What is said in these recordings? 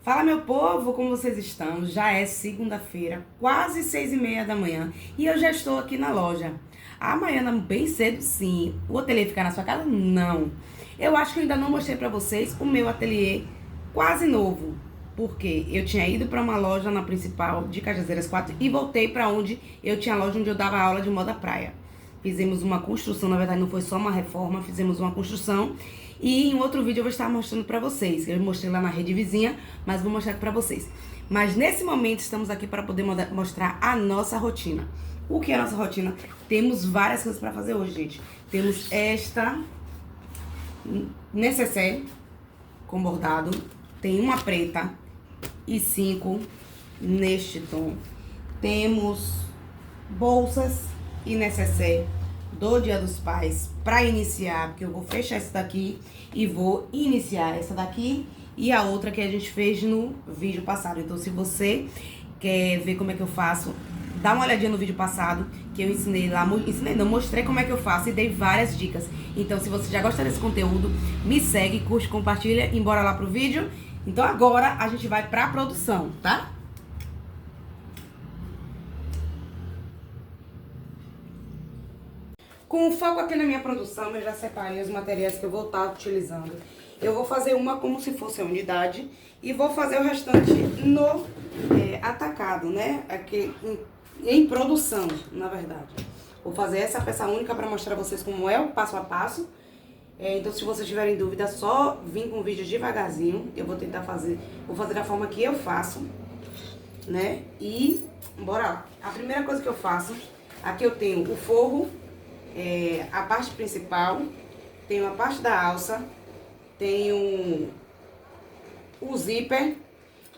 Fala, meu povo, como vocês estão? Já é segunda-feira, quase 6h30 da manhã, e eu já estou aqui na loja. Amanhã, bem cedo, sim. O ateliê ficar na sua casa? Não. Eu acho que eu ainda não mostrei pra vocês o meu ateliê quase novo. Porque eu tinha ido pra uma loja na principal de Cajazeiras 4 e voltei pra onde eu tinha a loja onde eu dava aula de moda praia. Fizemos uma construção, na verdade não foi só uma reforma, fizemos uma construção. E em outro vídeo eu vou estar mostrando pra vocês. Eu mostrei lá na rede vizinha, mas vou mostrar aqui pra vocês. Mas nesse momento estamos aqui para poder mostrar a nossa rotina. O que é a nossa rotina? Temos várias coisas pra fazer hoje, gente. Temos esta necessaire com bordado. Tem uma preta e 5 neste tom. Temos bolsas e necessaire do Dia dos Pais para iniciar, porque eu vou fechar essa daqui e vou iniciar essa daqui e a outra que a gente fez no vídeo passado. Então, se você quer ver como é que eu faço, dá uma olhadinha no vídeo passado, que eu ensinei lá, mostrei como é que eu faço e dei várias dicas. Então, se você já gosta desse conteúdo, me segue, curte, compartilha e bora lá pro vídeo. Então, agora a gente vai pra produção, tá? Com o foco aqui na minha produção, eu já separei os materiais que eu vou estar utilizando. Eu vou fazer uma como se fosse a unidade e vou fazer o restante no atacado, né? Aqui em produção, na verdade. Vou fazer essa peça única para mostrar a vocês como é o passo a passo. Então, se vocês tiverem dúvida, só vir com o vídeo devagarzinho. Eu vou tentar fazer, vou fazer da forma que eu faço, né? E bora lá. A primeira coisa que eu faço, aqui eu tenho o forro, a parte principal, tenho a parte da alça, tenho o zíper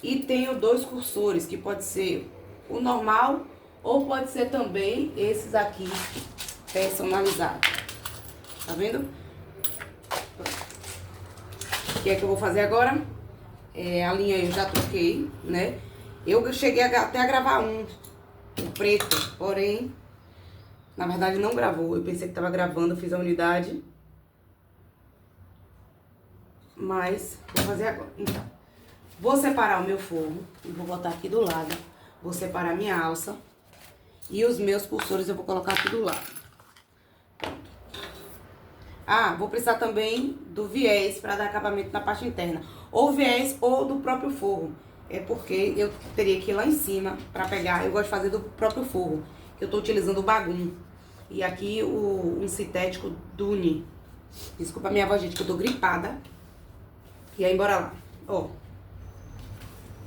e tenho dois cursores, que pode ser o normal ou pode ser também esses aqui personalizados. Tá vendo? O que é que eu vou fazer agora? A linha eu já troquei, né? Eu cheguei até a gravar um preto, porém na verdade não gravou, eu pensei que tava gravando, fiz a unidade. Mas vou fazer agora. Então, vou separar o meu forro e vou botar aqui do lado. Vou separar a minha alça e os meus cursores eu vou colocar aqui do lado. Ah, vou precisar também do viés para dar acabamento na parte interna. Ou viés ou do próprio forro. É porque eu teria que ir lá em cima para pegar. Eu gosto de fazer do próprio forro, que eu tô utilizando o bagum. E aqui um sintético Duni. Desculpa a minha voz, gente, que eu tô gripada. E aí, bora lá. Ó.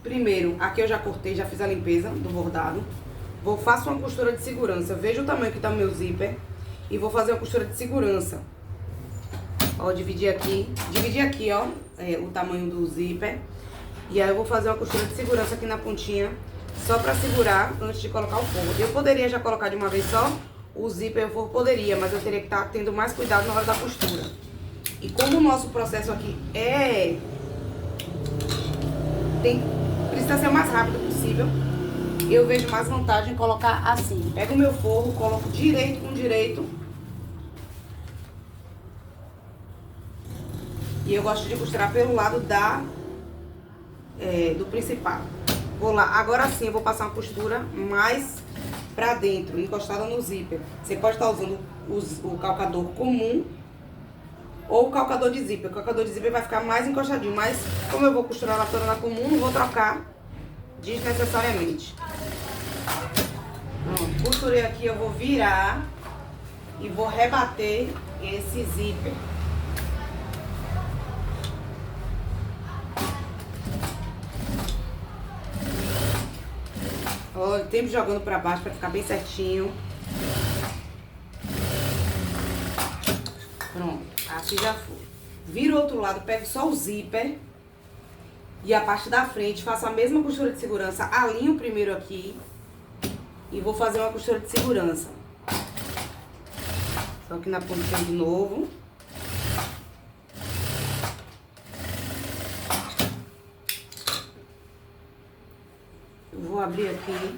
Primeiro, aqui eu já cortei, já fiz a limpeza do bordado. Faço uma costura de segurança. Veja o tamanho que tá o meu zíper. E vou fazer uma costura de segurança. Ó, dividir aqui, ó, o tamanho do zíper. E aí eu vou fazer uma costura de segurança aqui na pontinha, só pra segurar antes de colocar o forro. Eu poderia já colocar de uma vez só o zíper e o forro, poderia, mas eu teria que estar tendo mais cuidado na hora da costura. E como o nosso processo aqui precisa ser o mais rápido possível, eu vejo mais vantagem em colocar assim. Pego o meu forro, coloco direito com direito. E eu gosto de costurar pelo lado do principal. Vou lá, agora sim eu vou passar uma costura mais pra dentro, encostada no zíper. Você pode estar usando o calcador comum ou o calcador de zíper. O calcador de zíper vai ficar mais encostadinho, mas como eu vou costurar toda na comum, não vou trocar desnecessariamente. Pronto, costurei aqui, eu vou virar e vou rebater esse zíper. Ó, sempre jogando pra baixo pra ficar bem certinho. Pronto, aqui já foi. Viro o outro lado, pego só o zíper e a parte da frente, faço a mesma costura de segurança, alinho primeiro aqui e vou fazer uma costura de segurança. Só aqui na pontinha de novo. Vou abrir aqui,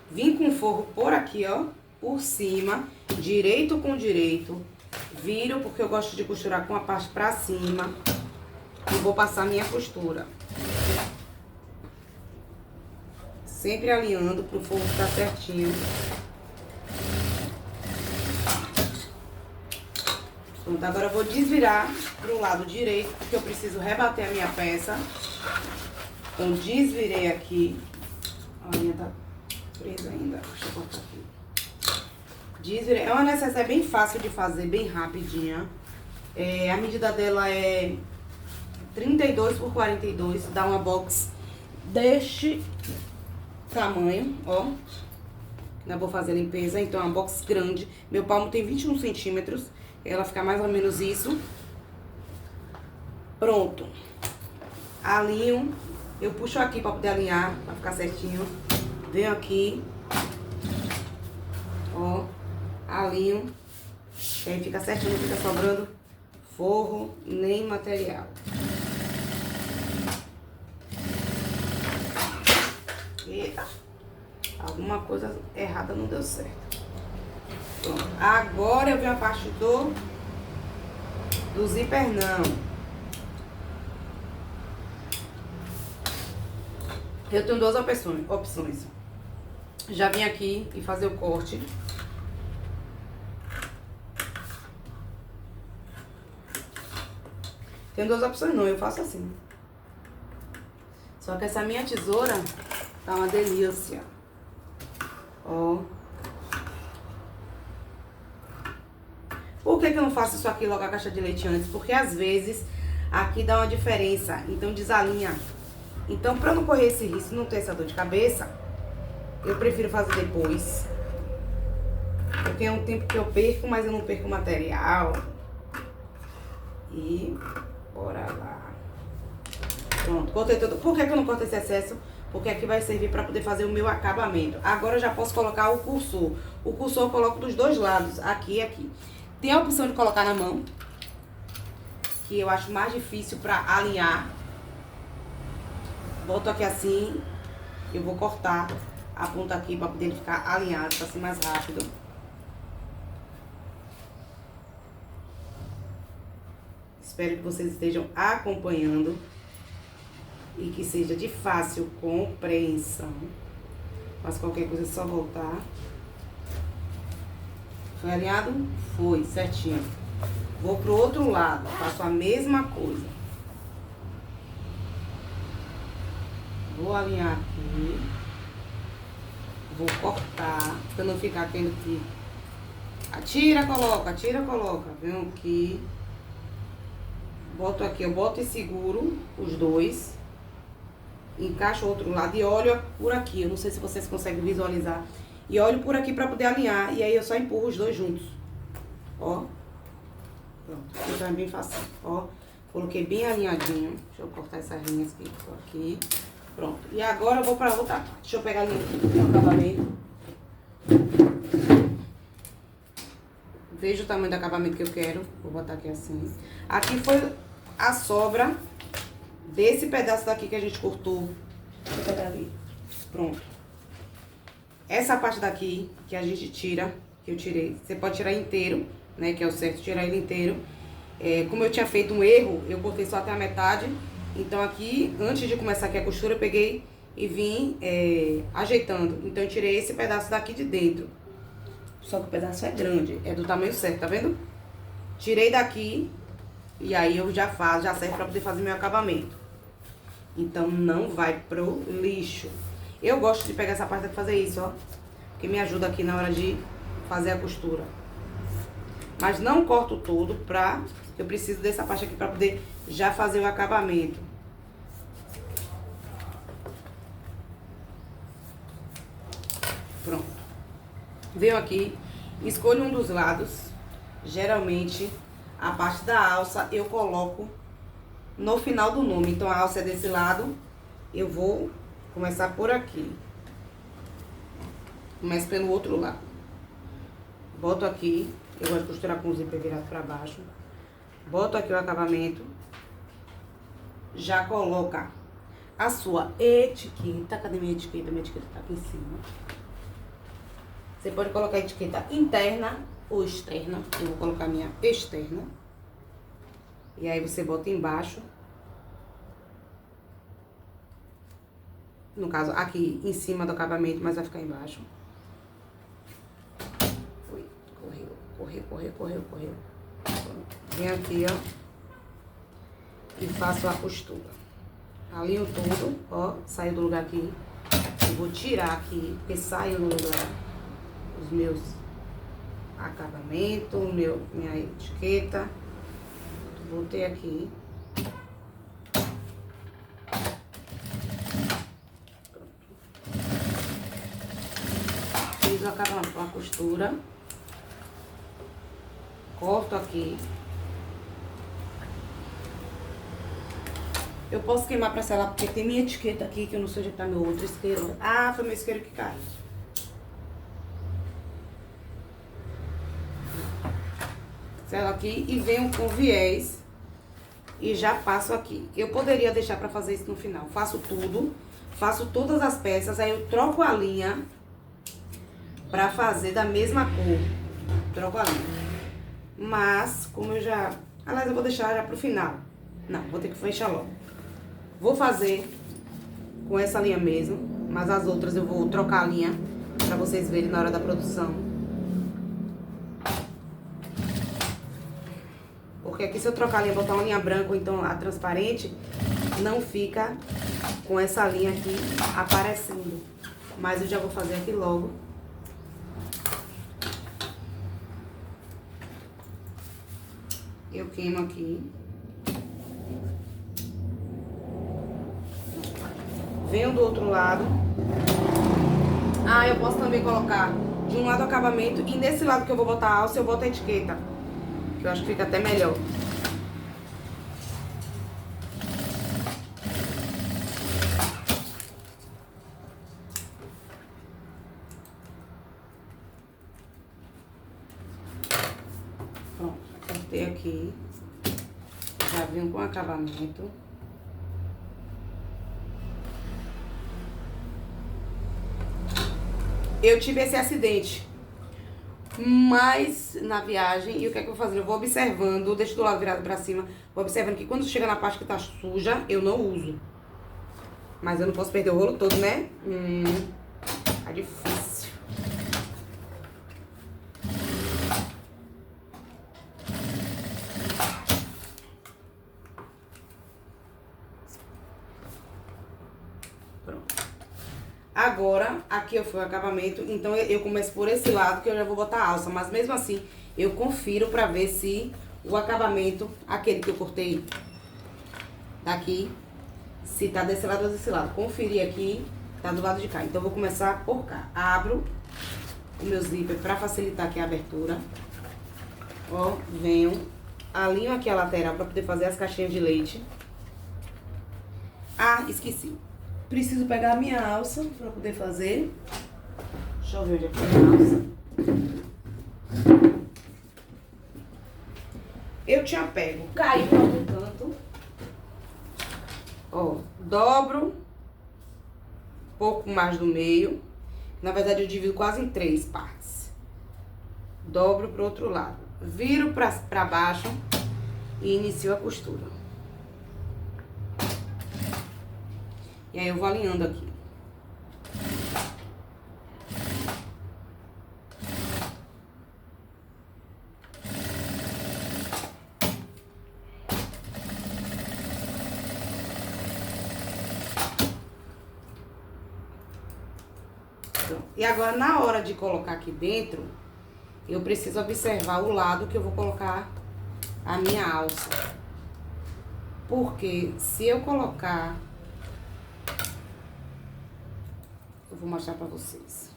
vim com o forro por aqui, ó, por cima, direito com direito, viro porque eu gosto de costurar com a parte pra cima, e vou passar minha costura. Sempre alinhando pro forro ficar certinho. Pronto, agora eu vou desvirar pro lado direito, porque eu preciso rebater a minha peça. Então, desvirei aqui. A linha tá presa ainda. Deixa eu cortar aqui. Desvirei. É uma necessaire bem fácil de fazer, bem rapidinha. A medida dela é 32 por 42. Dá uma box deste tamanho, ó. Eu vou fazer a limpeza, então é uma box grande. Meu palmo tem 21 centímetros. Ela fica mais ou menos isso. Pronto. Alinho. Eu puxo aqui pra poder alinhar, pra ficar certinho. Venho aqui. Ó. Alinho. Aí fica certinho, não fica sobrando forro nem material. Eita. Alguma coisa errada não deu certo. Pronto. Agora eu venho a parte do zíper não. Eu tenho duas opções. Já vim aqui e fazer o corte. Tem duas opções não, eu faço assim. Só que essa minha tesoura tá uma delícia. Ó. Por que eu não faço isso aqui logo a caixa de leite antes? Porque às vezes aqui dá uma diferença, então desalinha. Então, pra não correr esse risco, não ter essa dor de cabeça, eu prefiro fazer depois. Porque é um tempo que eu perco, mas eu não perco material. E bora lá. Pronto, cortei tudo. Por que eu não corto esse excesso? Porque aqui vai servir pra poder fazer o meu acabamento. Agora eu já posso colocar o cursor. O cursor eu coloco dos dois lados, aqui e aqui. Tem a opção de colocar na mão, que eu acho mais difícil pra alinhar. Boto aqui assim, eu vou cortar a ponta aqui pra poder ele ficar alinhado, pra ser mais rápido. Espero que vocês estejam acompanhando e que seja de fácil compreensão. Mas qualquer coisa é só voltar. Foi alinhado? Foi, certinho. Vou pro outro lado, faço a mesma coisa. Vou alinhar aqui. Vou cortar, pra não ficar tendo que... Atira, coloca. Venho aqui. Boto aqui, eu boto e seguro os dois. Encaixo o outro lado e olho por aqui. Eu não sei se vocês conseguem visualizar. E olho por aqui pra poder alinhar. E aí eu só empurro os dois juntos. Ó. Pronto. Então é bem fácil. Ó. Coloquei bem alinhadinho. Deixa eu cortar essas linhas que ficou aqui. Pronto. E agora eu vou pra outra parte. Deixa eu pegar ali o acabamento. Veja o tamanho do acabamento que eu quero. Vou botar aqui assim. Aqui foi a sobra desse pedaço daqui que a gente cortou. Deixa eu pegar ali. Pronto. Essa parte daqui que a gente tira, que eu tirei. Você pode tirar inteiro, né? Que é o certo, tirar ele inteiro. Como eu tinha feito um erro, eu cortei só até a metade. Então aqui, antes de começar aqui a costura, eu peguei e vim ajeitando. Então eu tirei esse pedaço daqui de dentro. Só que o pedaço é grande, é do tamanho certo, tá vendo? Tirei daqui e aí eu já serve pra poder fazer meu acabamento. Então não vai pro lixo. Eu gosto de pegar essa parte e fazer isso, ó. Porque me ajuda aqui na hora de fazer a costura. Mas não corto todo eu preciso dessa parte aqui pra poder já fazer o acabamento. Pronto. Venho aqui, escolho um dos lados. Geralmente, a parte da alça eu coloco no final do nome. Então, a alça é desse lado. Eu vou começar por aqui. Começo pelo outro lado. Boto aqui. Eu gosto de costurar com o zíper virado pra baixo. Boto aqui o acabamento. Já coloca a sua etiqueta. Cadê minha etiqueta? Minha etiqueta tá aqui em cima. Você pode colocar a etiqueta interna ou externa. Eu vou colocar a minha externa. E aí você bota embaixo No caso, aqui em cima do acabamento, mas vai ficar embaixo. Ui, correu. Venho aqui, ó. E faço a costura. Alinho tudo, ó. Saiu do lugar aqui. Eu vou tirar aqui, porque saiu no lugar os meus acabamentos, minha etiqueta. Voltei aqui. Fiz o acabamento com a costura. Corto aqui. Eu posso queimar pra selar, porque tem minha etiqueta aqui, que eu não sei onde tá meu outro isqueiro. Ah, foi meu isqueiro que caiu. Selo aqui e venho com viés e já passo aqui. Eu poderia deixar pra fazer isso no final. Faço tudo, faço todas as peças, aí eu troco a linha pra fazer da mesma cor. Troco a linha. Mas, como eu já... Aliás, eu vou deixar já pro final. Não, vou ter que fechar logo. Vou fazer com essa linha mesmo, mas as outras eu vou trocar a linha pra vocês verem na hora da produção. Porque aqui se eu trocar a linha, botar uma linha branca ou então a transparente, não fica com essa linha aqui aparecendo. Mas eu já vou fazer aqui logo. Eu queimo aqui. Venho do outro lado. Ah, eu posso também colocar de um lado o acabamento e nesse lado que eu vou botar a alça, eu boto a etiqueta. Que eu acho que fica até melhor. Pronto, cortei aqui. Já vim com acabamento. Eu tive esse acidente, mas na viagem, e o que é que eu vou fazer? Eu vou observando, deixo do lado virado pra cima, vou observando que quando chega na parte que tá suja, eu não uso. Mas eu não posso perder o rolo todo, né? Tá difícil. Pronto. Agora, aqui eu fui o acabamento, então eu começo por esse lado que eu já vou botar a alça. Mas mesmo assim, eu confiro pra ver se o acabamento, aquele que eu cortei daqui, se tá desse lado ou desse lado. Conferir aqui, tá do lado de cá. Então eu vou começar por cá. Abro o meu zíper pra facilitar aqui a abertura. Ó, venho, alinho aqui a lateral pra poder fazer as caixinhas de leite. Ah, esqueci. Preciso pegar a minha alça pra poder fazer. Deixa eu ver onde é que foi a alça. Eu tinha pego, caiu em algum canto. Ó, dobro um pouco mais do meio. Na verdade, eu divido quase em 3 partes. Dobro pro outro lado. Viro pra baixo e inicio a costura. E aí eu vou alinhando aqui. Pronto. E agora, na hora de colocar aqui dentro, eu preciso observar o lado que eu vou colocar a minha alça. Porque se eu colocar... Eu vou mostrar pra vocês.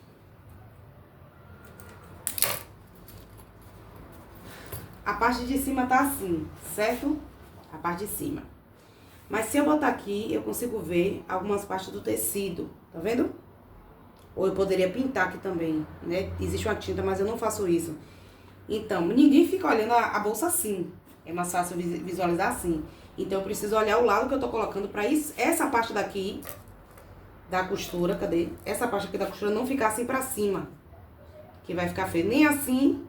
A parte de cima tá assim, certo? A parte de cima. Mas se eu botar aqui, eu consigo ver algumas partes do tecido, tá vendo? Ou eu poderia pintar aqui também, né? Existe uma tinta, mas eu não faço isso. Então, ninguém fica olhando a bolsa assim. É mais fácil visualizar assim. Então, eu preciso olhar o lado que eu tô colocando pra isso, essa parte daqui... da costura, cadê? Essa parte aqui da costura não ficar assim pra cima. Que vai ficar feio. Nem assim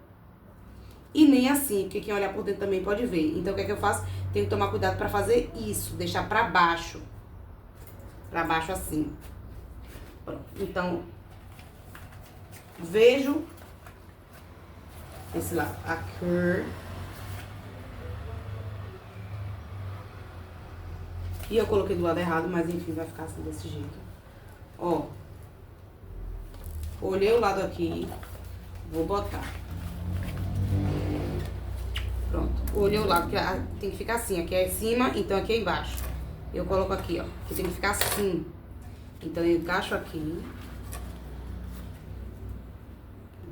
e nem assim. Porque quem olhar por dentro também pode ver. Então, o que é que eu faço? Tenho que tomar cuidado pra fazer isso. Deixar pra baixo. Pra baixo assim. Pronto. Então, vejo esse lado aqui. E eu coloquei do lado errado, mas enfim, vai ficar assim desse jeito. Ó. Olhei o lado aqui. Vou botar. Pronto. Olhei o lado, que tem que ficar assim. Aqui é em cima, então aqui é embaixo. Eu coloco aqui, ó. Que tem que ficar assim. Então eu encaixo aqui.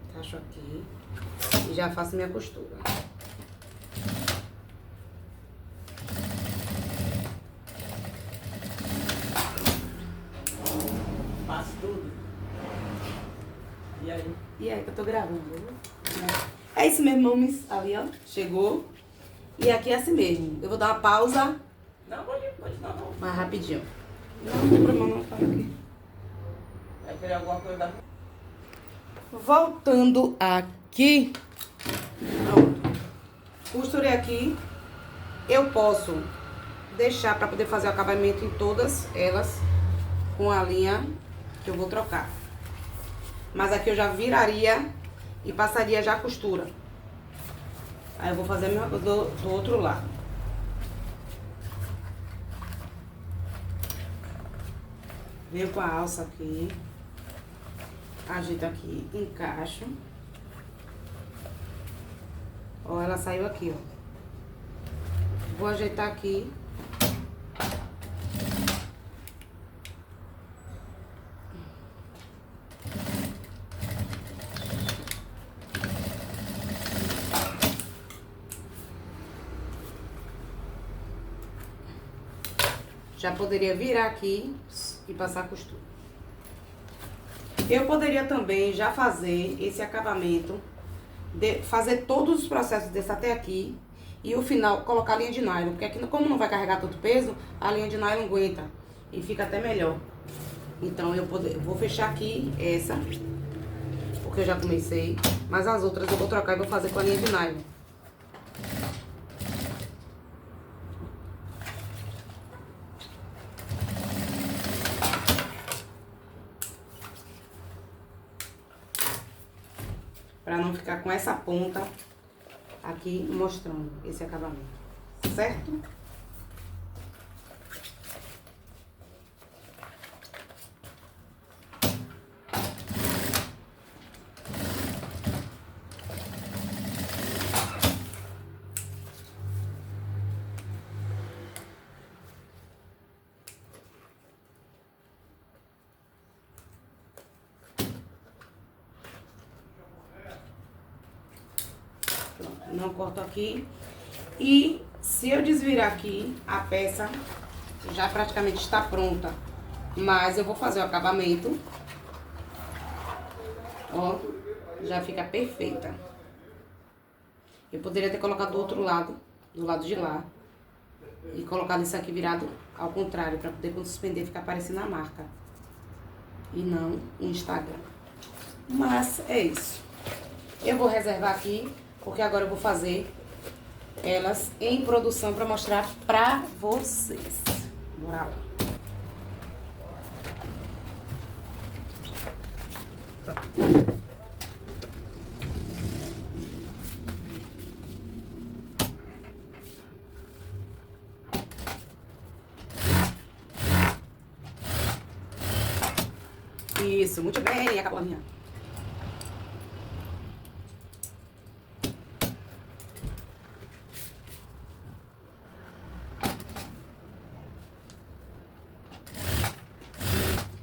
Encaixo aqui. E já faço minha costura. Faço tudo. E aí? E aí, que eu tô gravando. É isso mesmo, mames. Ali, ó. Chegou. E aqui é assim mesmo. Eu vou dar uma pausa. Não, pode não. Mais rapidinho. Não tem problema não, fala aqui. Vai querer alguma coisa da... Voltando aqui. Pronto. Costurei aqui. Eu posso deixar pra poder fazer o acabamento em todas elas com a linha que eu vou trocar. Mas aqui eu já viraria e passaria já a costura. Aí eu vou fazer a mesma coisa do outro lado. Venho com a alça aqui. Ajeito aqui, encaixo. Ó, ela saiu aqui, ó. Vou ajeitar aqui. Já poderia virar aqui e passar a costura. Eu poderia também já fazer esse acabamento, fazer todos os processos desse até aqui e o final colocar a linha de nylon, porque aqui como não vai carregar todo o peso, a linha de nylon aguenta e fica até melhor. Então eu vou fechar aqui essa, porque eu já comecei, mas as outras eu vou trocar e vou fazer com a linha de nylon. Pra não ficar com essa ponta aqui mostrando esse acabamento, certo? Não corto aqui. E se eu desvirar aqui, a peça já praticamente está pronta. Mas eu vou fazer o acabamento. Ó, já fica perfeita. Eu poderia ter colocado do outro lado, do lado de lá. E colocado isso aqui virado ao contrário, para poder quando suspender ficar parecendo a marca. E não o Instagram. Mas é isso. Eu vou reservar aqui, porque agora eu vou fazer elas em produção para mostrar pra vocês. Bora lá. Isso, muito bem, acabou a minha.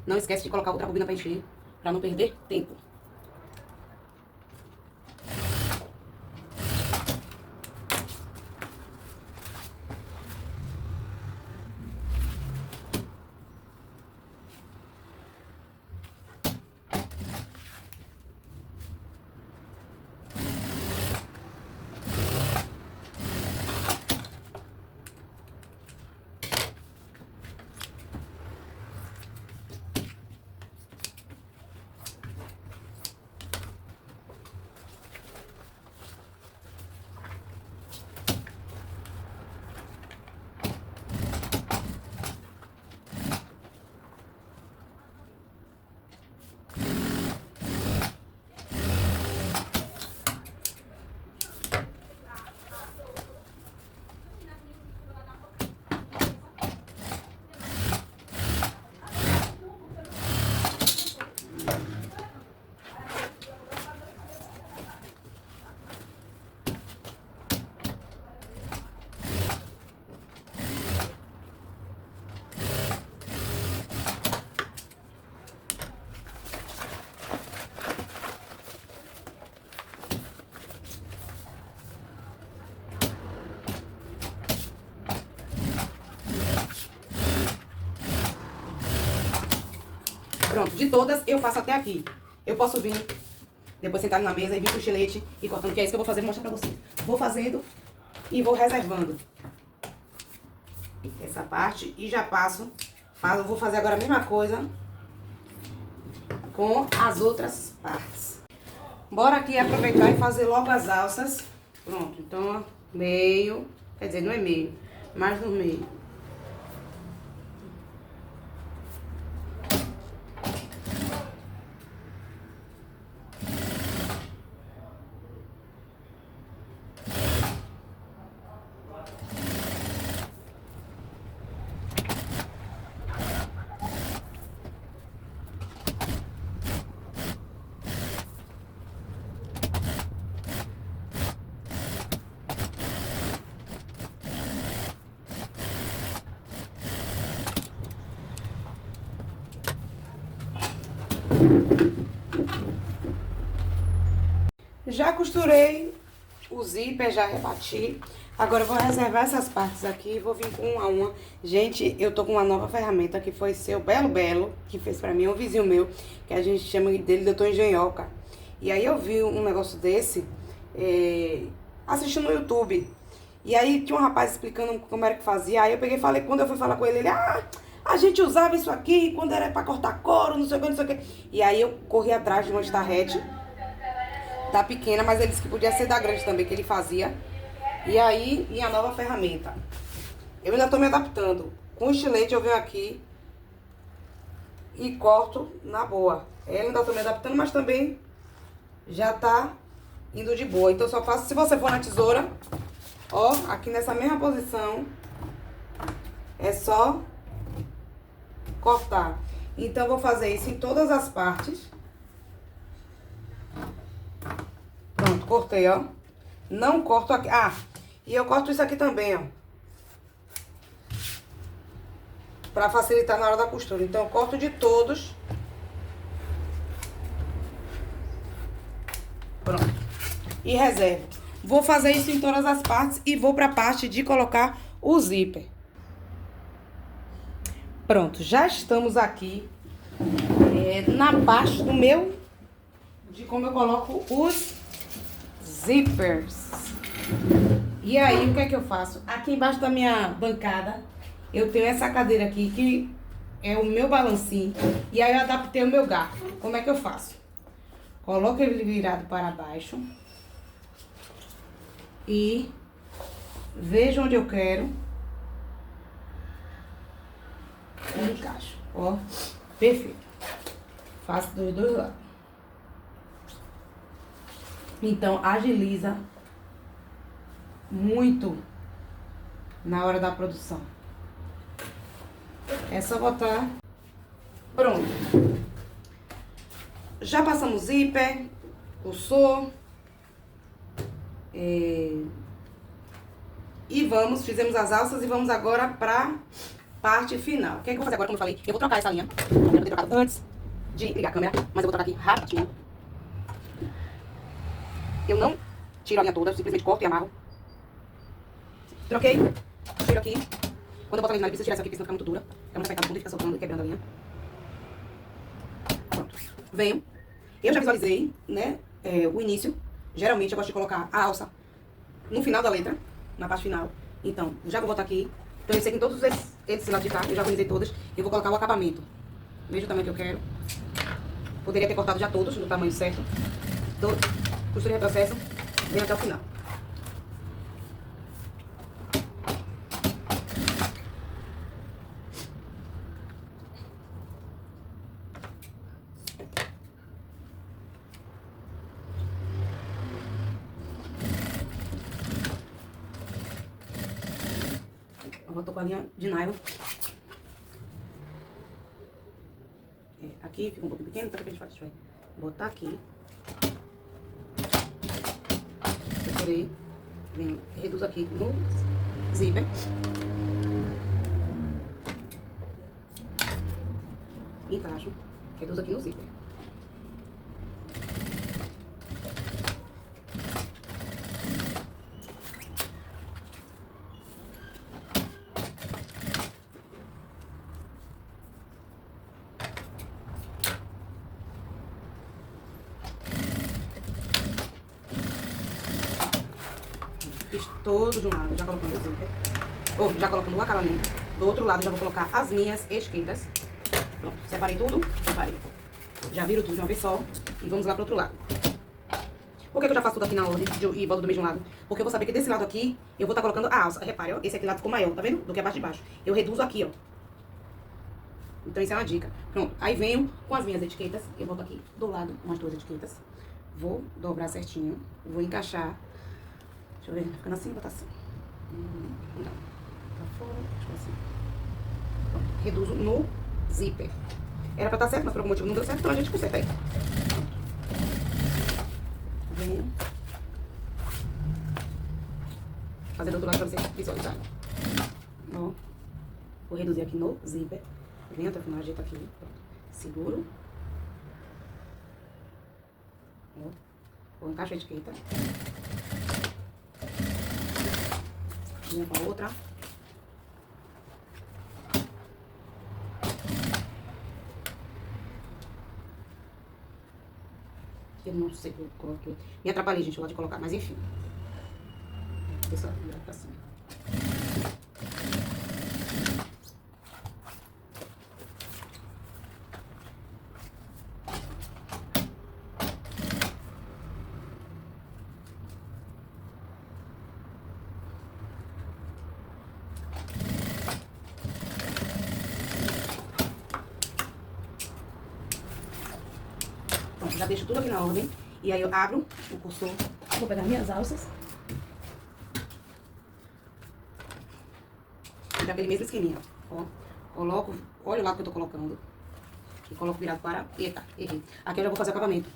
Não esquece de colocar outra bobina para encher, para não perder tempo. Pronto, de todas eu faço até aqui. Eu posso vir, depois sentar na mesa e vir com o estilete e cortando, que é isso que eu vou fazer, vou mostrar pra vocês. Vou fazendo e vou reservando essa parte e já passo. Eu vou fazer agora a mesma coisa com as outras partes. Bora aqui aproveitar e fazer logo as alças. Pronto, então, ó, meio, quer dizer, não é meio, mas no meio. Já costurei o zíper, já rebati. Agora eu vou reservar essas partes aqui e vou vir com uma a uma. Gente, eu tô com uma nova ferramenta que foi seu Belo Belo, que fez pra mim, um vizinho meu, que a gente chama dele Doutor Engenhoca. E aí eu vi um negócio desse, assistindo no YouTube. E aí tinha um rapaz explicando como era que fazia. Aí eu peguei e falei, quando eu fui falar com ele, a gente usava isso aqui quando era pra cortar couro, não sei o que, não sei o que. E aí eu corri atrás de uma estarrete da pequena, mas ele disse que podia ser da grande também, que ele fazia. E aí, minha nova ferramenta. Eu ainda tô me adaptando. Com o estilete eu venho aqui e corto na boa. Eu ainda tô me adaptando, mas também já tá indo de boa. Então eu só faço, se você for na tesoura, ó, aqui nessa mesma posição, é só cortar. Então eu vou fazer isso em todas as partes. Pronto, cortei, ó. Não corto aqui. Ah, e eu corto isso aqui também, ó. Pra facilitar na hora da costura. Então, eu corto de todos. Pronto. E reservo. Vou fazer isso em todas as partes e vou pra parte de colocar o zíper. Pronto, já estamos aqui na parte do meu... de como eu coloco os zippers. E aí, o que é que eu faço? Aqui embaixo da minha bancada, eu tenho essa cadeira aqui, que é o meu balancinho. E aí eu adaptei o meu garfo. Como é que eu faço? Coloco ele virado para baixo. E vejo onde eu quero. E encaixo. Ó, perfeito. Faço dos dois lados. Então, agiliza muito na hora da produção. É só botar. Pronto. Já passamos zíper, pulsou. E fizemos as alças e vamos agora pra parte final. O que é que eu vou fazer agora, como eu falei? Eu vou trocar essa linha. Eu quero ter trocado antes de ligar a câmera, mas eu vou trocar aqui rapidinho. Eu não tiro a linha toda, eu simplesmente corto e amarro. Troquei, tiro aqui. Quando eu boto a linha, preciso tirar essa aqui, porque senão fica muito dura. É muito apertado, tudo fica soltando e quebrando a linha. Pronto. Venho. Eu já visualizei, né, o início. Geralmente eu gosto de colocar a alça no final da letra, na parte final. Então, já vou botar aqui. Então eu sei que em todos esses lados de cá, eu já organizei todas. Eu vou colocar o acabamento. Veja o tamanho que eu quero. Poderia ter cortado já todos, no tamanho certo. Costura e retrocesso, vem até o final. Eu tô com a linha de nylon. Aqui fica um pouco pequeno, então o que a gente faz? Deixa eu botar aqui. Separei. Reduzo aqui no zíper. Encaixo. Reduzo aqui no zíper. todo de um lado, já colocando o zíper. Ou já colocando o acabamento. Do outro lado já vou colocar as minhas esquerdas. Pronto, separei tudo, separei. Já viro tudo de uma vez só e vamos lá pro outro lado. Por que eu já faço tudo aqui na ordem e boto do mesmo lado? Porque eu vou saber que desse lado aqui eu vou estar colocando a alça. Repare, ó, esse aqui lado ficou maior, tá vendo? Do que a parte de baixo. Eu reduzo aqui, ó. Então isso é uma dica. Pronto, aí venho com as minhas etiquetas. Eu boto aqui do lado umas duas etiquetas. Vou dobrar certinho. Vou encaixar. Deixa eu ver, ficando assim, botar assim. Não, tá fora, deixa eu assim. Pronto, reduzo no zíper. Era pra estar certo, mas por algum motivo não deu certo, então a gente conserta aí. Venho. Fazer do outro lado pra vocês visualizarem. Ó. Vou reduzir aqui no zíper. Venho até o final, ajeito aqui. Pronto. Seguro. Ó. Vou encaixar a etiqueta. Venho com a outra. Eu não sei o que eu coloquei. Me atrapalhei, gente, eu gosto de colocar, mas enfim. Deixa eu virar pra cima. Pronto, já deixo tudo aqui na ordem. E aí eu abro o cursor. Vou pegar minhas alças. Já aquele mesmo esqueminha, ó. Coloco, olha o lado que eu tô colocando. E coloco virado para... Eita, errei. Aqui eu já vou fazer o acabamento.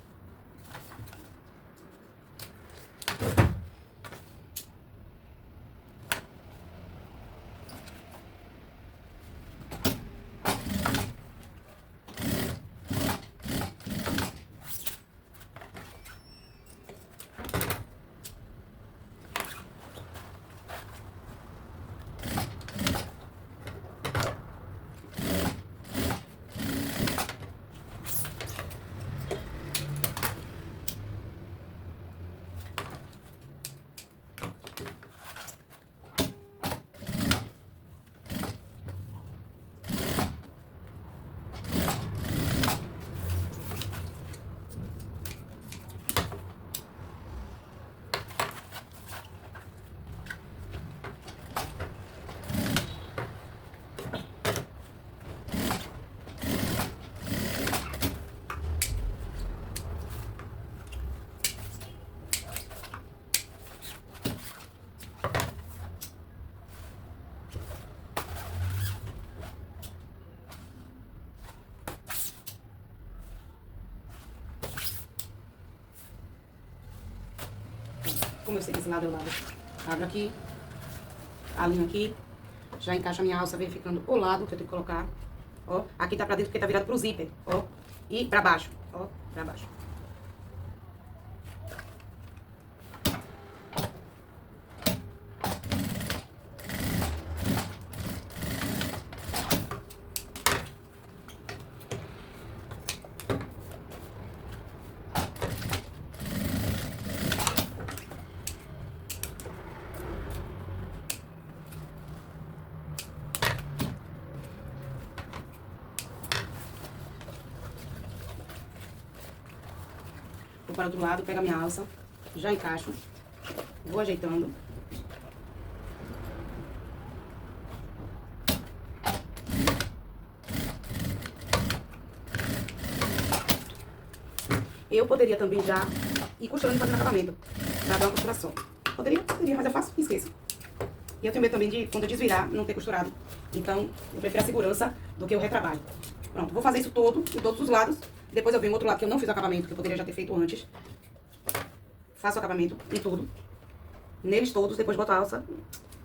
Como eu sei que esse lado é o lado. Abro aqui, alinho aqui, já encaixo a minha alça verificando o lado que eu tenho que colocar. Ó, aqui tá pra dentro porque tá virado pro zíper, ó. E pra baixo, ó, pra baixo. Vou para o outro lado, pego a minha alça, já encaixo, vou ajeitando. Eu poderia também já ir costurando e fazendo acabamento, pra dar uma costuração. Poderia, mas eu faço e esqueço. E eu tenho medo também de, quando eu desvirar, não ter costurado. Então, eu prefiro a segurança do que o retrabalho. Pronto, vou fazer isso todo, em todos os lados. Depois eu venho no outro lado que eu não fiz o acabamento, que eu poderia já ter feito antes. Faço o acabamento em tudo. Neles todos, depois boto a alça.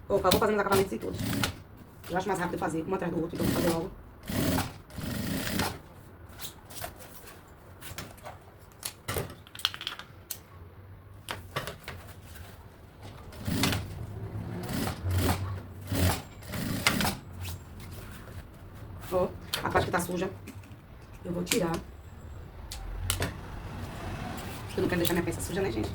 Opa, vou fazendo os acabamentos em todos. Eu acho mais rápido fazer, um atrás do outro, então vou fazer logo. Ó, a parte que tá suja, eu vou tirar. Eu não quero deixar minha peça suja, né, gente?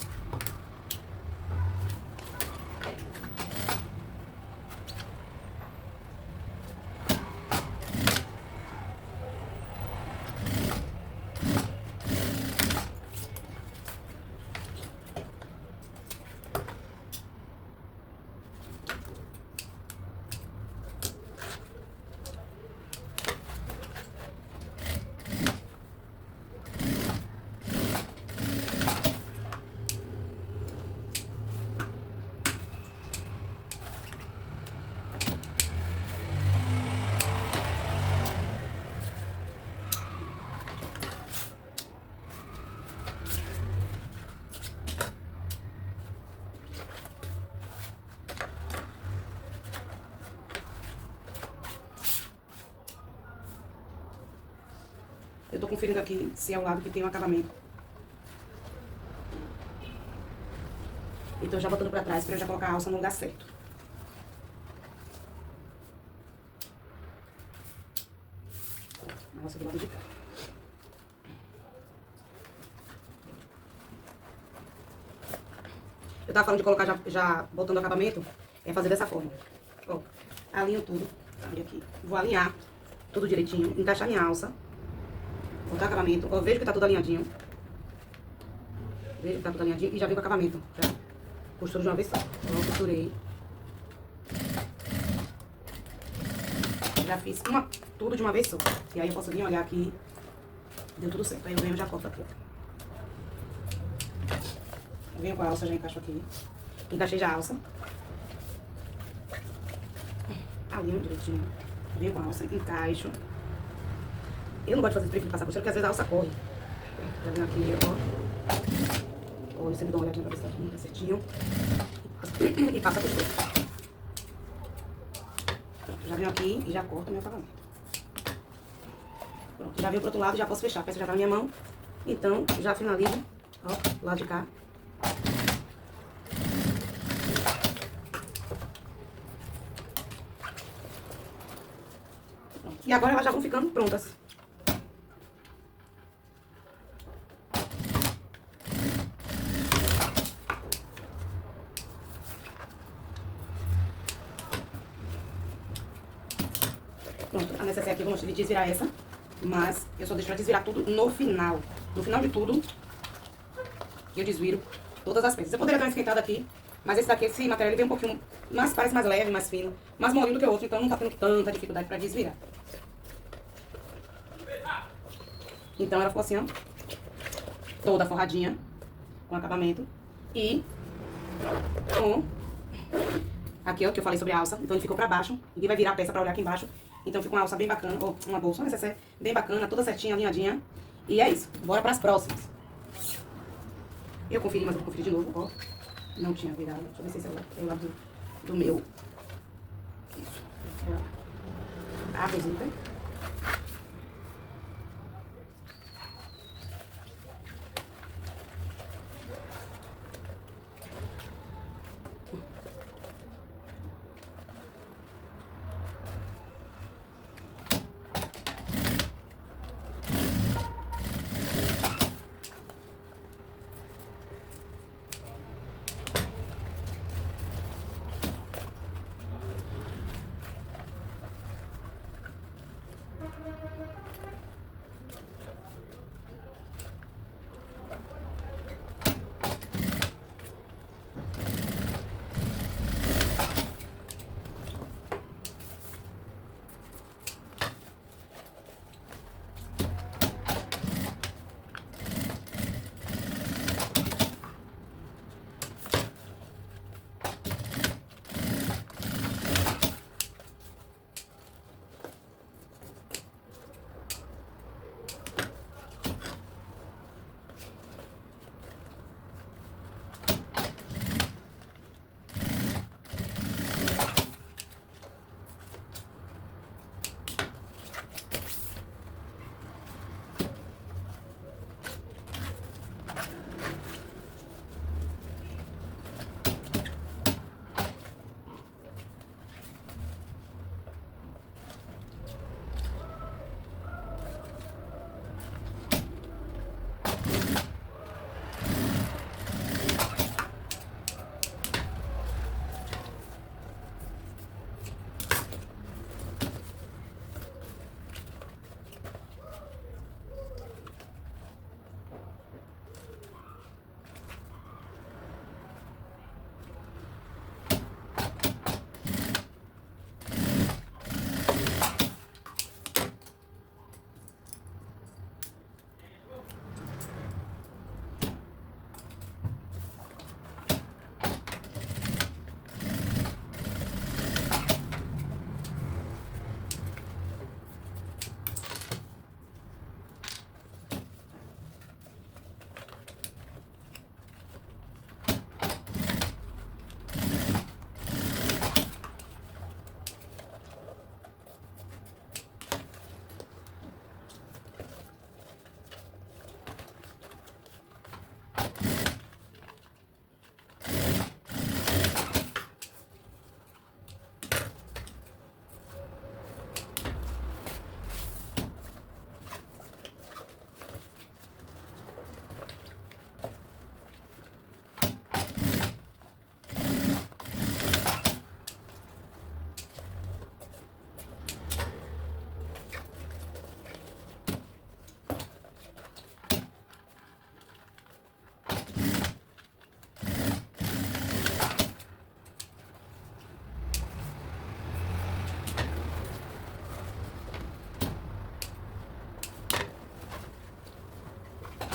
Eu tô conferindo aqui se é o lado que tem o acabamento. Então já botando pra trás pra eu já colocar a alça no lugar certo. A alça do lado de cá. Eu tava falando de colocar já botando o acabamento, é fazer dessa forma. Ó, alinho tudo. Olha aqui. Vou alinhar tudo direitinho, encaixar minha alça. Botar acabamento. Ó, vejo que tá tudo alinhadinho. Vejo que tá tudo alinhadinho e já vem com o acabamento. Já costuro de uma vez só. Ó, costurei. Já fiz tudo de uma vez só. E aí eu posso vir olhar aqui. Deu tudo certo. Aí eu venho e já corto aqui, ó. Eu venho com a alça, já encaixo aqui. Encaixei já a alça. Alinho direitinho. Venho com a alça, encaixo. Eu não gosto de fazer preto de passar costura, porque às vezes a alça corre. Já venho aqui, ó. Olha, sempre dou uma olhadinha pra ver se tá certinho. E passa a costura. Pronto, já venho aqui e já corto o meu acabamento. Pronto, já venho pro outro lado e já posso fechar. A peça já tá na minha mão. Então, já finalizo, ó, do lado de cá. Pronto. E agora elas já vão ficando prontas. Pronto, a necessaire aqui eu vou desvirar essa, mas eu só deixo pra desvirar tudo no final. No final de tudo, eu desviro todas as peças. Eu poderia dar uma esquentada aqui, mas esse daqui, esse material, ele vem um pouquinho mais, parece mais leve, mais fino, mais molinho do que o outro, então não tá tendo tanta dificuldade pra desvirar. Então ela ficou assim, ó, toda forradinha, com acabamento, e com aqui, ó, que eu falei sobre a alça, então ele ficou pra baixo, ninguém vai virar a peça pra olhar aqui embaixo. Então fica uma alça bem bacana, ou uma bolsa, uma necessaire bem bacana, toda certinha, alinhadinha. E é isso, bora pras próximas. Eu conferi, mas eu vou conferir de novo, ó. Não tinha virado, deixa eu ver se esse é o lado do meu. Isso, é a rosita.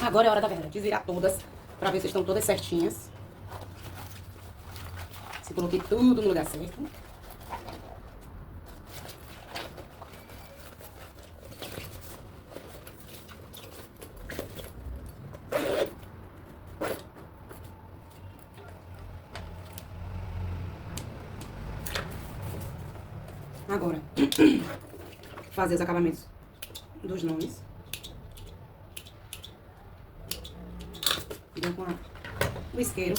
Agora é a hora da verdade. Desvirar todas, pra ver se estão todas certinhas. Se coloquei tudo no lugar certo. Agora, fazer os acabamentos dos nomes. Então, com o isqueiro,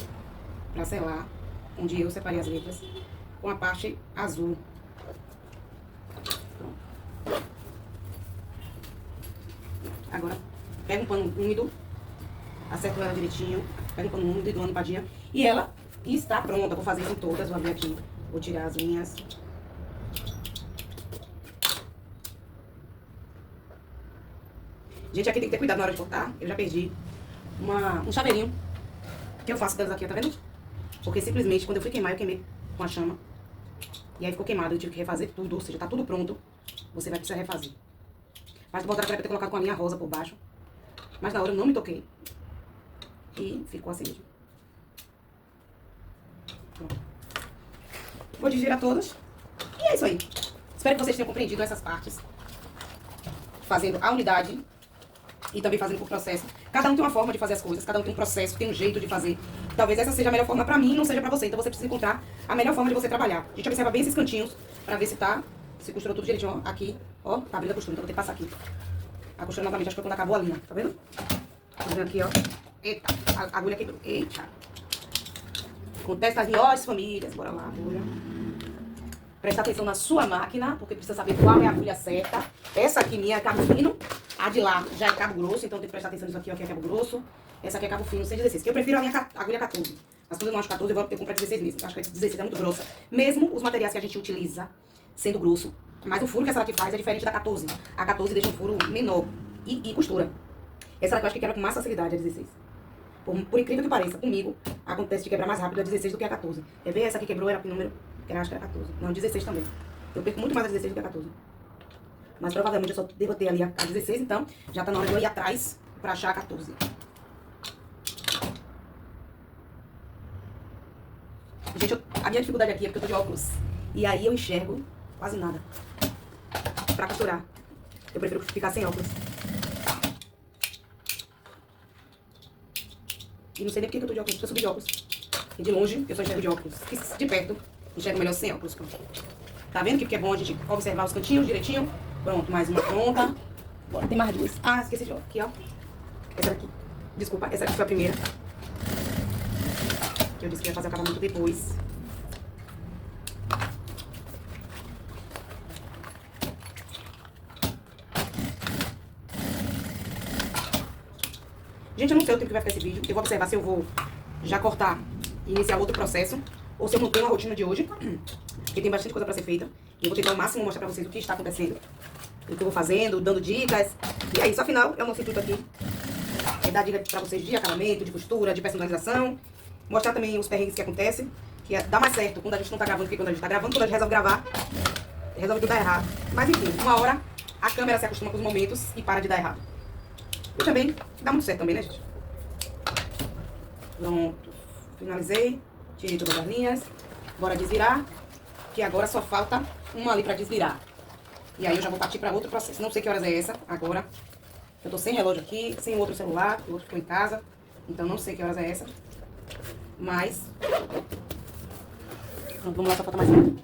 pra selar, onde eu separei as letras, com a parte azul. Pronto. Agora, pega um pano úmido, acerto ela direitinho, pega um pano úmido e dou uma limpadinha. E ela está pronta, vou fazer isso em todas, vou abrir aqui, vou tirar as linhas. Gente, aqui tem que ter cuidado na hora de cortar. Eu já perdi um chaveirinho que eu faço delas aqui, ó, tá vendo? Porque simplesmente, quando eu fui queimar, eu queimei com a chama. E aí ficou queimado, eu tive que refazer tudo. Ou seja, tá tudo pronto. Você vai precisar refazer. Mas botar pra ter colocado com a linha rosa por baixo. Mas na hora eu não me toquei. E ficou assim mesmo. Pronto. Vou desvirar todas. E é isso aí. Espero que vocês tenham compreendido essas partes. Fazendo a unidade. E também fazendo por processo. Cada um tem uma forma de fazer as coisas, cada um tem um processo, tem um jeito de fazer. Talvez essa seja a melhor forma pra mim e não seja pra você. Então você precisa encontrar a melhor forma de você trabalhar. A gente observa bem esses cantinhos pra ver se costurou tudo direitinho. Ó, aqui, ó, tá abrindo a costura, então vou ter que passar aqui. A costura novamente, acho que foi quando acabou a linha, tá vendo? Tá vendo aqui, ó. Eita, a agulha quebrou. Eita. Acontece nas melhores famílias. Bora lá, agulha. Presta atenção na sua máquina, porque precisa saber qual é a agulha certa. Essa aqui minha é cabo fino, a de lá já é cabo grosso, então tem que prestar atenção nisso aqui, ó, que é cabo grosso. Essa aqui é cabo fino, 616, que eu prefiro a minha agulha 14. Mas quando eu não acho 14, eu compro a 16 mesmo. Eu acho que a 16 é muito grossa. Mesmo os materiais que a gente utiliza sendo grosso, mas o furo que essa daqui faz é diferente da 14. A 14 deixa um furo menor e costura. Essa daqui eu acho que quebra com mais facilidade, a 16. Por incrível que pareça, comigo, acontece de quebrar mais rápido a 16 do que a 14. Quer ver? Essa aqui quebrou, era que número? Eu acho que era 14. Não, 16 também. Eu perco muito mais a 16 do que a 14. Mas provavelmente eu só devo ter ali a 16, então já tá na hora de eu ir atrás pra achar a 14. Gente, a minha dificuldade aqui é porque eu tô de óculos. E aí eu enxergo quase nada. Pra costurar. Eu prefiro ficar sem óculos. E não sei nem porque eu tô de óculos, porque eu subi de óculos. E de longe, eu só enxergo de óculos. E de perto, enxergo melhor sem óculos. Tá vendo que é bom a gente observar os cantinhos direitinho? Pronto, mais uma pronta. Bora, tem mais duas. Ah, esqueci de ó. Aqui, ó. Essa daqui. Desculpa, essa aqui foi a primeira. Que eu disse que ia fazer o acabamento depois. Gente, eu não sei o tempo que vai ficar esse vídeo. Eu vou observar se eu vou já cortar e iniciar outro processo. Ou se eu não tenho a rotina de hoje. Porque tem bastante coisa pra ser feita. E eu vou tentar ao máximo mostrar pra vocês o que está acontecendo. O que eu vou fazendo, dando dicas. E é isso, afinal, é o nosso intuito aqui. É dar dicas pra vocês de acabamento, de costura, de personalização. Mostrar também os perrengues que acontecem. Que dá mais certo quando a gente não tá gravando do que quando a gente tá gravando. Quando a gente resolve gravar, resolve tudo dar errado. Mas enfim, uma hora a câmera se acostuma com os momentos e para de dar errado. E também dá muito certo também, né, gente? Pronto. Finalizei. Tirei todas as linhas. Bora desvirar. Que agora só falta uma ali pra desvirar. E aí eu já vou partir pra outro processo. Não sei que horas é essa agora. Eu tô sem relógio aqui, sem o outro celular. O outro ficou em casa. Então não sei que horas é essa. Mas... Pronto, vamos lá, só falta mais um.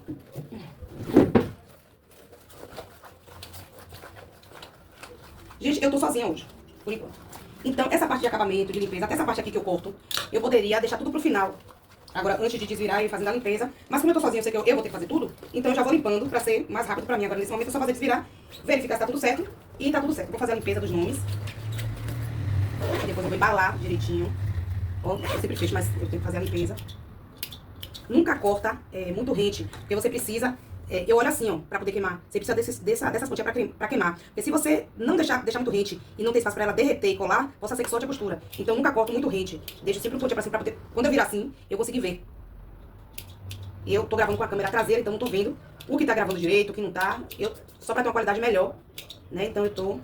Gente, eu tô sozinha hoje, por enquanto. Então, essa parte de acabamento, de limpeza, até essa parte aqui que eu corto, eu poderia deixar tudo pro final. Agora, antes de desvirar e fazendo a limpeza. Mas como eu tô sozinha, eu sei que eu vou ter que fazer tudo. Então, eu já vou limpando pra ser mais rápido pra mim. Agora, nesse momento, é só fazer desvirar, verificar se tá tudo certo. E tá tudo certo. Vou fazer a limpeza dos nomes. E depois eu vou embalar direitinho. Ó, eu sempre fecho, mas eu tenho que fazer a limpeza. Nunca corta muito rente, porque você precisa... eu olho assim, ó, pra poder queimar. Você precisa dessas pontinhas pra queimar. Porque se você não deixar muito rente e não ter espaço pra ela derreter e colar, possa ser que solte a costura. Então nunca corto muito rente. Deixo sempre um pontinha pra cima pra poder... Quando eu virar assim, eu conseguir ver. Eu tô gravando com a câmera traseira, então não tô vendo o que tá gravando direito, o que não tá. Só pra ter uma qualidade melhor, né? Então eu tô...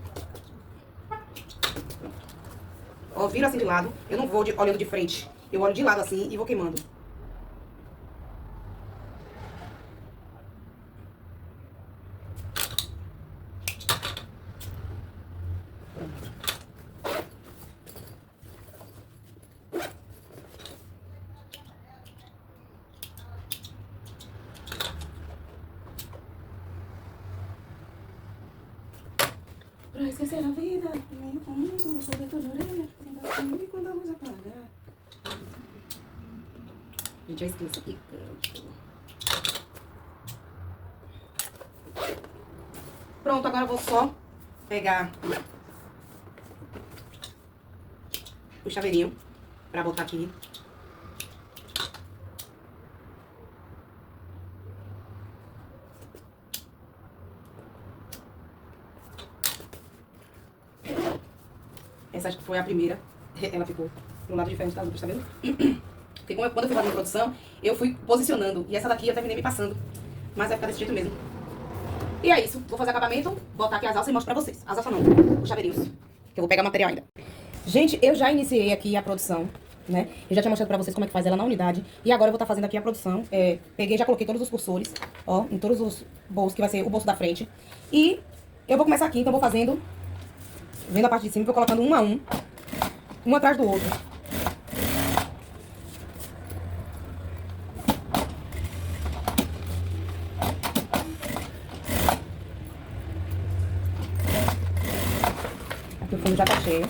Ó, viro assim de lado. Eu não vou olhando de frente. Eu olho de lado assim e vou queimando. Pra esquecer a vida, vem comigo, sobre tua orelha, comigo quando a luz apagar. Gente, eu esqueço aqui. Pronto, agora eu vou só pegar o chaveirinho pra botar aqui. Essa acho que foi a primeira. Ela ficou no lado diferente das outras, tá vendo? Porque quando eu fui fazendo produção, eu fui posicionando. E essa daqui eu terminei me passando. Mas vai ficar desse jeito mesmo. E é isso. Vou fazer acabamento, botar aqui as alças e mostro pra vocês. As alças não, os chaveirinhos. Que eu vou pegar material ainda. Gente, eu já iniciei aqui a produção, né? Eu já tinha mostrado pra vocês como é que faz ela na unidade. E agora eu vou estar fazendo aqui a produção. Peguei, já coloquei todos os cursores, ó, em todos os bolsos, que vai ser o bolso da frente. E eu vou começar aqui, então vou fazendo, vendo a parte de cima, vou colocando um a um atrás do outro. Aqui o fundo já tá cheio.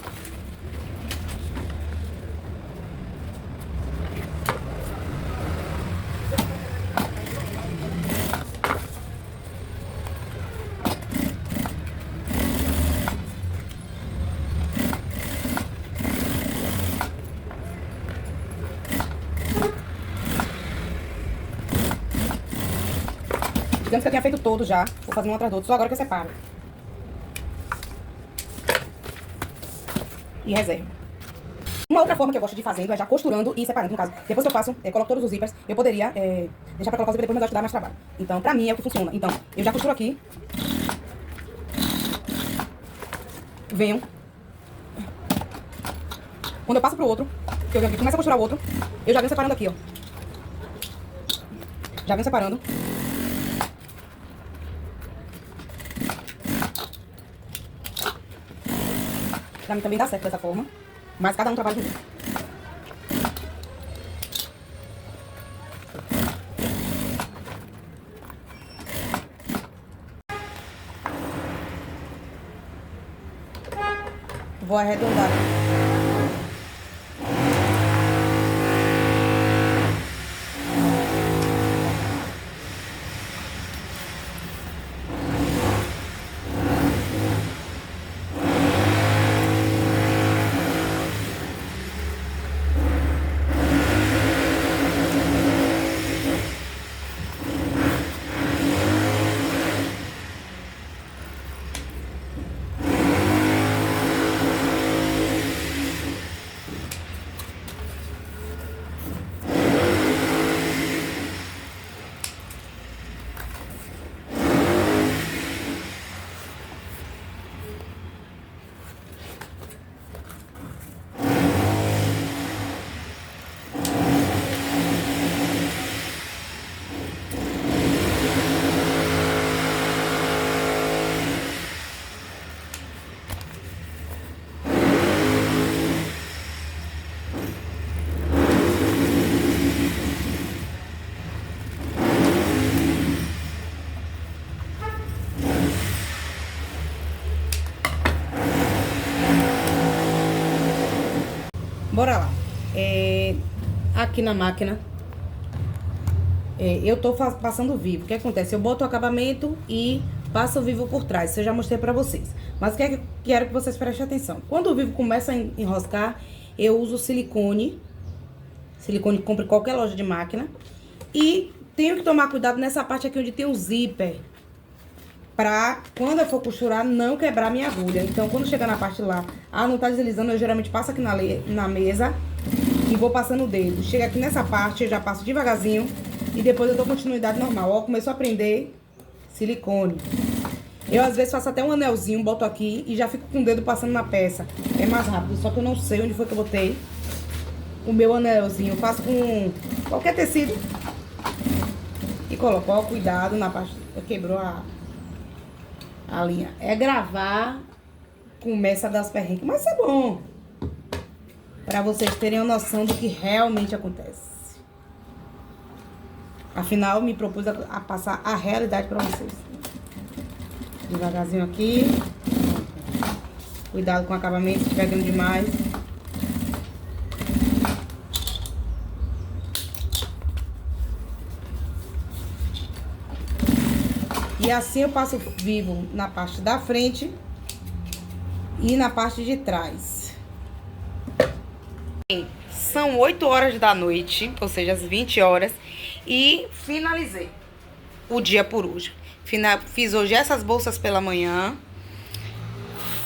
Digamos que eu tinha feito todo já. Vou fazer um atrás do outro, só agora que eu separo. E reservo. Uma outra forma que eu gosto de ir fazendo é já costurando e separando. No caso, depois que eu faço, coloco todos os zippers, eu poderia deixar pra colocar os zippers depois, mas eu acho que dá mais trabalho. Então, pra mim, é o que funciona. Então, eu já costuro aqui. Venho. Quando eu passo pro outro, que eu venho aqui, começo a costurar o outro, eu já venho separando aqui, ó. Já venho separando. Pra mim também dá certo dessa forma. Mas cada um trabalha com isso. Vou arredondar. Bora lá. Aqui na máquina, eu tô passando o vivo. O que acontece? Eu boto o acabamento e passo o vivo por trás. Isso eu já mostrei pra vocês. Mas quero que vocês prestem atenção. Quando o vivo começa a enroscar, eu uso silicone. Silicone que compre em qualquer loja de máquina. E tenho que tomar cuidado nessa parte aqui onde tem o zíper. Pra, quando eu for costurar, não quebrar minha agulha. Então, quando chegar na parte lá, não tá deslizando, eu geralmente passo aqui na mesa e vou passando o dedo. Chega aqui nessa parte, eu já passo devagarzinho e depois eu dou continuidade normal. Ó, começou a prender silicone. Eu às vezes faço até um anelzinho, boto aqui e já fico com o dedo passando na peça. É mais rápido, só que eu não sei onde foi que eu botei o meu anelzinho. Eu faço com qualquer tecido e coloco. Ó, cuidado na parte... Quebrou a linha. É gravar com meça das perrenques, mas é bom. Pra vocês terem uma noção do que realmente acontece. Afinal, me propus a passar a realidade pra vocês. Devagarzinho aqui. Cuidado com o acabamento, se estiver grande demais. E assim eu passo vivo na parte da frente e na parte de trás. São 8 horas da noite, ou seja, as 20 horas. E finalizei o dia por hoje. Fiz hoje essas bolsas pela manhã.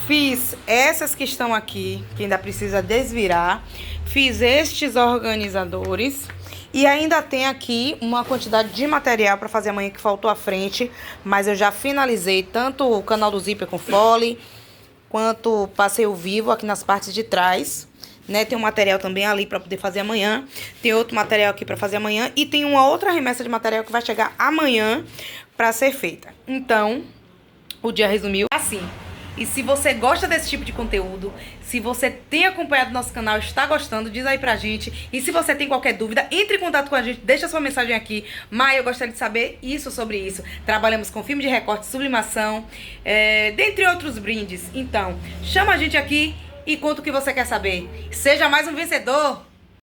Fiz essas que estão aqui, que ainda precisa desvirar. Fiz estes organizadores. E ainda tem aqui uma quantidade de material para fazer amanhã que faltou à frente. Mas eu já finalizei tanto o canal do zíper com fole, quanto passeio vivo aqui nas partes de trás. Né? Tem um material também ali para poder fazer amanhã. Tem outro material aqui para fazer amanhã. E tem uma outra remessa de material que vai chegar amanhã para ser feita. Então, o dia resumiu assim. E se você gosta desse tipo de conteúdo, se você tem acompanhado nosso canal, está gostando, diz aí pra gente. E se você tem qualquer dúvida, entre em contato com a gente, deixa sua mensagem aqui. Mas eu gostaria de saber isso sobre isso. Trabalhamos com filme de recorte, sublimação, dentre outros brindes. Então, chama a gente aqui e conta o que você quer saber. Seja mais um vencedor!